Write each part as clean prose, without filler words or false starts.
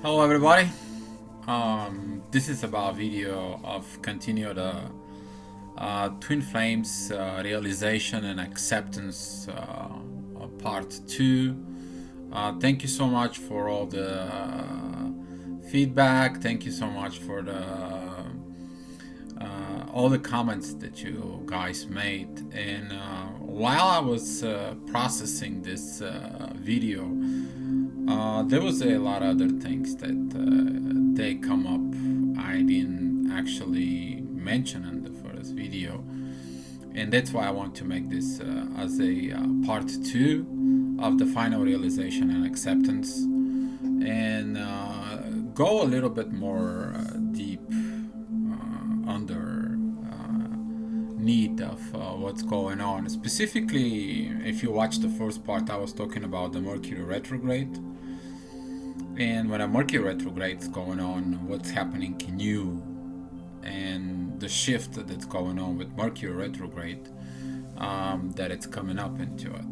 Hello everybody. This is about video of continued Twin Flames realization and acceptance part 2. Thank you so much for all the feedback. Thank you so much for the all the comments that you guys made. And while I was processing this video, there was a lot of other things that they come up I didn't actually mention in the first video, and that's why I want to make this as a part 2 of the final realization and acceptance, and go a little bit more deep under need of what's going on. Specifically, if you watch the first part, I was talking about the Mercury retrograde. And when a Mercury retrograde is going on, what's happening in you, and the shift that's going on with Mercury retrograde, that it's coming up into it.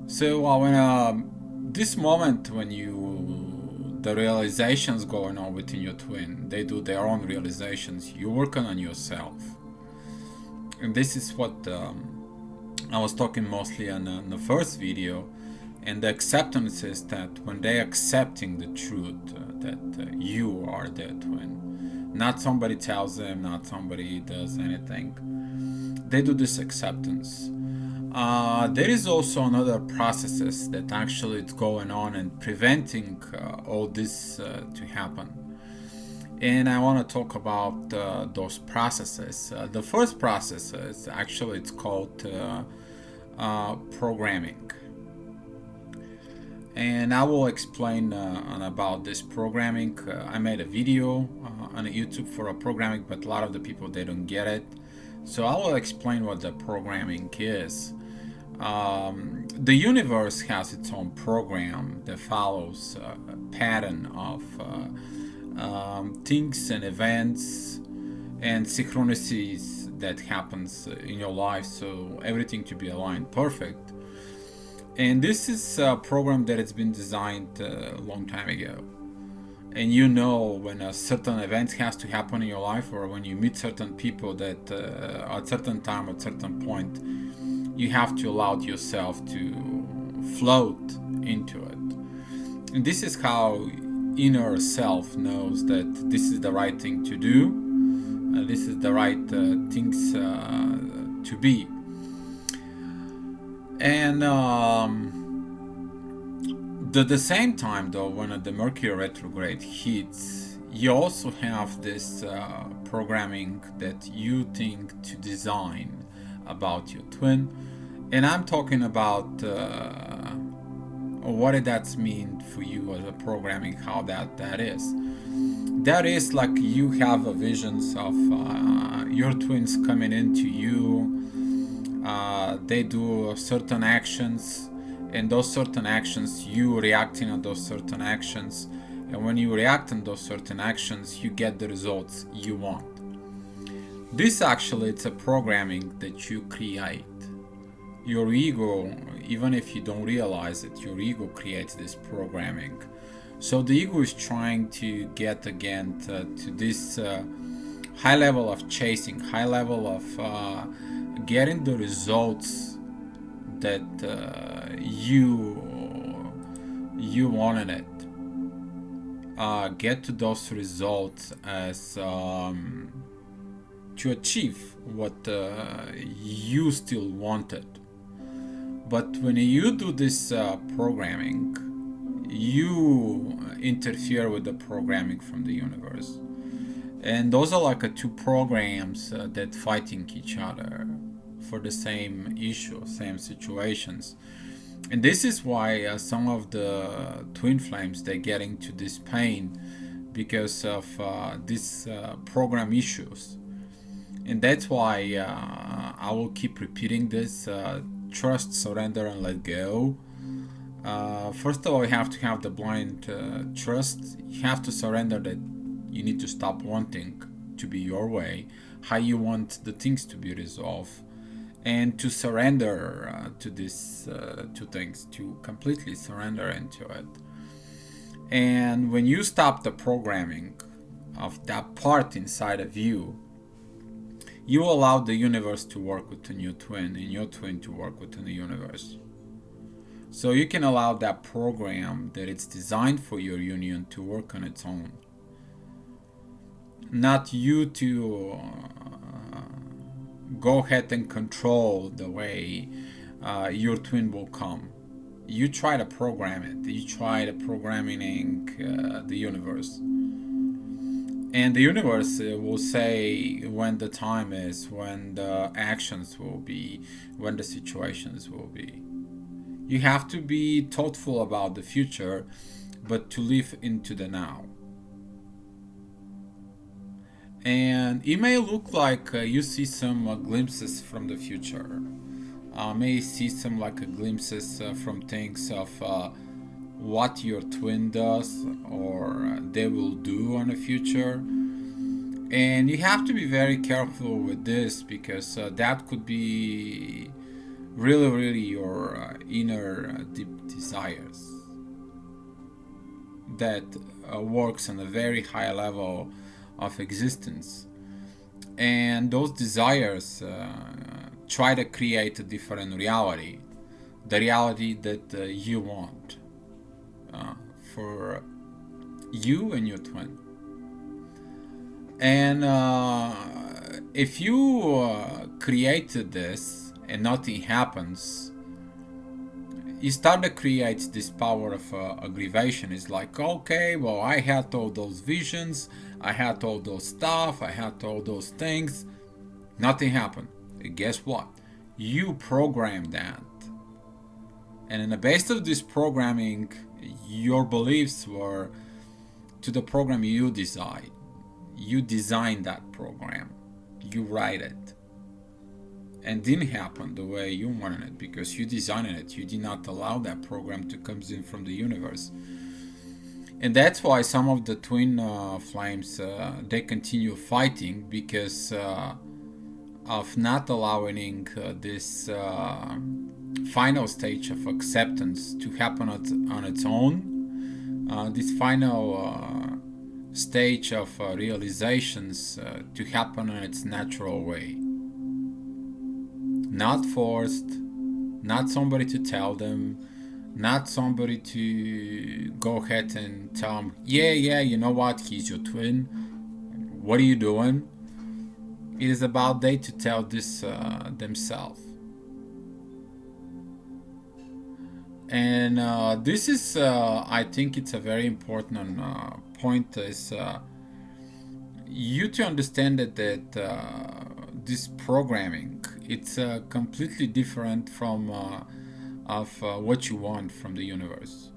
So when this moment when the realizations going on within your twin, they do their own realizations. You're working on yourself, and this is what I was talking mostly on the first video. And the acceptance is that when they're accepting the truth that you are their twin, not somebody tells them, not somebody does anything, they do this acceptance. There is also another processes that actually is going on and preventing all this to happen. And I want to talk about those processes. The first process is actually it's called programming. And I will explain about this programming. I made a video on YouTube for a programming, but a lot of the people, they don't get it. So I will explain what the programming is. The universe has its own program that follows a pattern of things and events and synchronicities that happens in your life, so everything to be aligned perfect. And this is a program that has been designed a long time ago. And you know when a certain event has to happen in your life, or when you meet certain people that at certain time, at certain point, you have to allow yourself to float into it. And this is how inner self knows that this is the right thing to do. This is the right things to be. And at the same time, though, when the Mercury retrograde hits, you also have this programming that you think to design about your twin. And I'm talking about what did that mean for you as a programming, how that is. That is like you have a visions of your twins coming into you. They do certain actions, and those certain actions, you reacting on those certain actions, and when you react on those certain actions, you get the results you want. This actually, it's a programming that you create. Your ego, even if you don't realize it, your ego creates this programming. So the ego is trying to get again to this high level of chasing, high level of getting the results that you wanted it. Get to those results as to achieve what you still wanted. But when you do this programming, you interfere with the programming from the universe. And those are like two programs that fighting each other for the same issue, same situations. And this is why some of the twin flames, they get into this pain because of these program issues. And that's why I will keep repeating this. Trust, surrender, and let go. First of all, you have to have the blind trust. You have to surrender that you need to stop wanting to be your way, how you want the things to be resolved, and to surrender to these two things, to completely surrender into it. And when you stop the programming of that part inside of you, you allow the universe to work with the new twin and your twin to work within the universe. So you can allow that program that it's designed for your union to work on its own. Not you to go ahead and control the way your twin will come. You try to program it. You try to programming the universe. And the universe will say when the time is, when the actions will be, when the situations will be. You have to be thoughtful about the future, but to live into the now. And it may look like you see some glimpses from the future. May see some glimpses from things of what your twin does or they will do on the future. And you have to be very careful with this because that could be really your inner deep desires that works on a very high level of existence. And those desires try to create a different reality, the reality that you want for you and your twin. And if you created this and nothing happens, you start to create this power of aggravation. It's like, okay, well, I had all those visions, I had all those stuff, I had all those things, nothing happened. And guess what? You programmed that. And in the base of this programming, your beliefs were to the program you design. You designed that program. You write it. And didn't happen the way you wanted it because you designed it. You did not allow that program to come in from the universe. And that's why some of the twin flames, they continue fighting because of not allowing this final stage of acceptance to happen on its own. This final stage of realizations to happen in its natural way. Not forced, not somebody to tell them, not somebody to go ahead and tell them, yeah, you know what, he's your twin, what are you doing? It is about they to tell this themselves. And this is, I think it's a very important point, is you to understand that this programming, it's completely different from of what you want from the universe.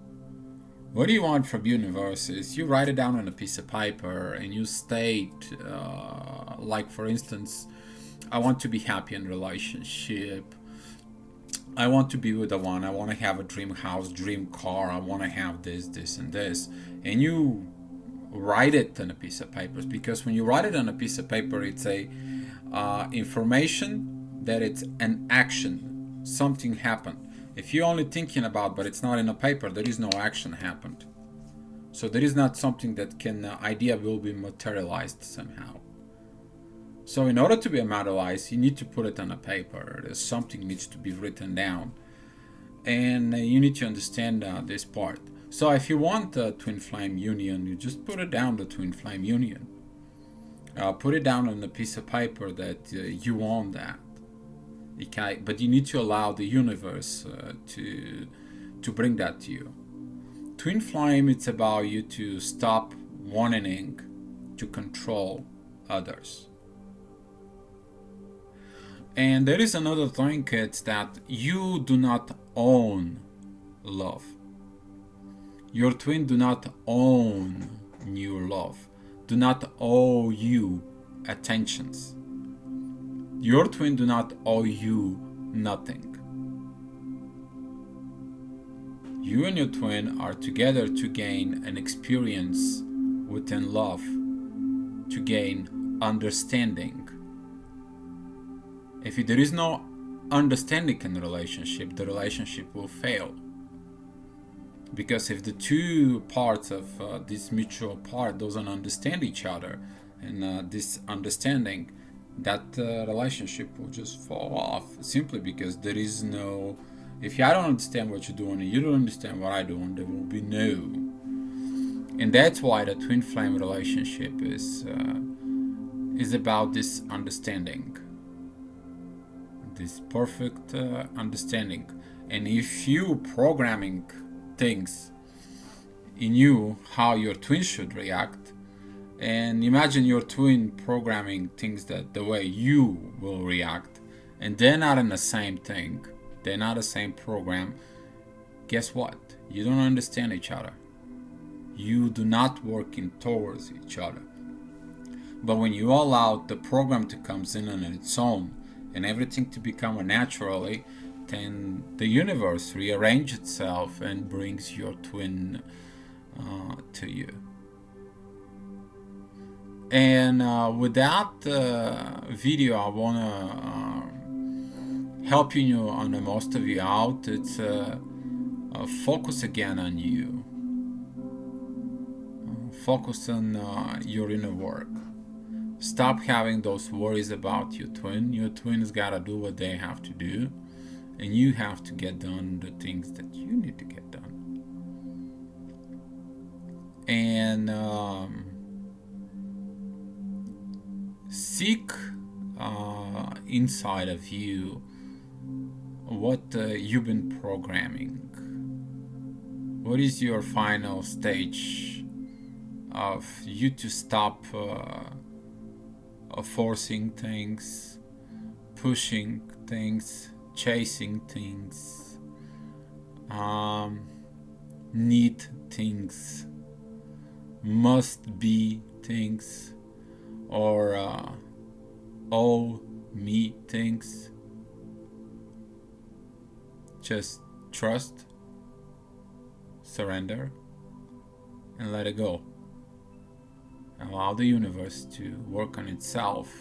What do you want from the universe is you write it down on a piece of paper and you state, like for instance, I want to be happy in relationship. I want to be with the one. I want to have a dream house, dream car. I want to have this, and this. And you write it on a piece of paper because when you write it on a piece of paper, it's a information that it's an action. Something happened. If you're only thinking about, but it's not in a paper, there is no action happened. So there is not something that can idea will be materialized somehow. So in order to be materialized, you need to put it on a paper. Something needs to be written down. And you need to understand this part. So if you want a twin flame union, you just put it down, the twin flame union. Put it down on a piece of paper that you want that. Okay, but you need to allow the universe to bring that to you. Twin flame, it's about you to stop wanting to control others. And there is another thing, it's that you do not own love. Your twin do not own new love. Do not owe you attentions. Your twin do not owe you nothing. You and your twin are together to gain an experience within love, to gain understanding. If there is no understanding in the relationship will fail. Because if the two parts of this mutual part doesn't understand each other, and this understanding, that relationship will just fall off, simply because there is no, if I don't understand what you're doing and you don't understand what I'm doing, there will be no. And that's why the twin flame relationship is about this understanding, this perfect understanding. And if you programming things in you how your twin should react, and imagine your twin programming things that the way you will react, and they're not in the same thing, they're not the same program, guess what? You don't understand each other. You do not work in towards each other. But when you allow the program to come in on its own and everything to become naturally, then the universe rearranges itself and brings your twin to you. And with that video, I want to help you on the most of you out. It's focus again on you. Focus on your inner work. Stop having those worries about your twin. Your twin's got to do what they have to do, and you have to get done the things that you need to get done. And seek inside of you what you've been programming. What is your final stage of you to stop forcing things, pushing things, chasing things, need things, must be things, or owe me things? Just trust, surrender, and let it go. Allow the universe to work on itself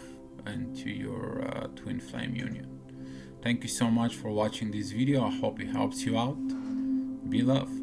and to your twin flame union. Thank you so much for watching this video. I hope it helps you out. Be love.